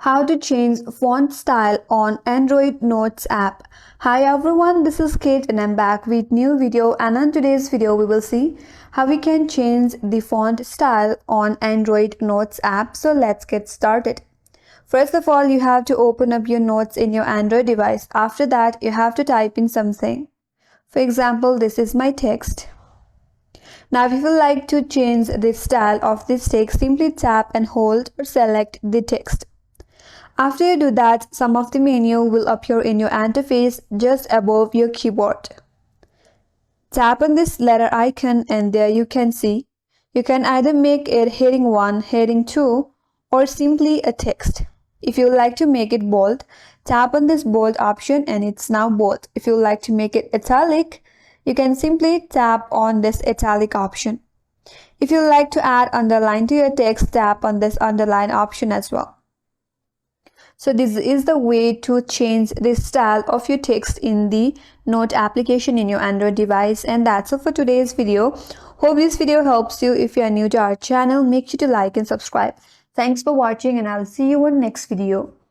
How to change font style on Android Notes app. Hi everyone, this is Kate and I'm back with new video, and in today's video we will see how we can change the font style on Android Notes app. So let's get started. First of all, you have to open up your notes in your Android device. After that, you have to type in something. For example, this is my text. Now if you would like to change the style of this text, simply tap and hold or select the text. After you do that, some of the menu will appear in your interface just above your keyboard. Tap on this letter icon and there you can see. You can either make it heading 1, heading 2 or simply a text. If you would like to make it bold, tap on this bold option and it's now bold. If you would like to make it italic, you can simply tap on this italic option. If you would like to add underline to your text, tap on this underline option as well. So this is the way to change the style of your text in the Note application in your Android device. And that's all for today's video. Hope this video helps you. If you are new to our channel, make sure to like and subscribe. Thanks for watching and I'll see you in next video.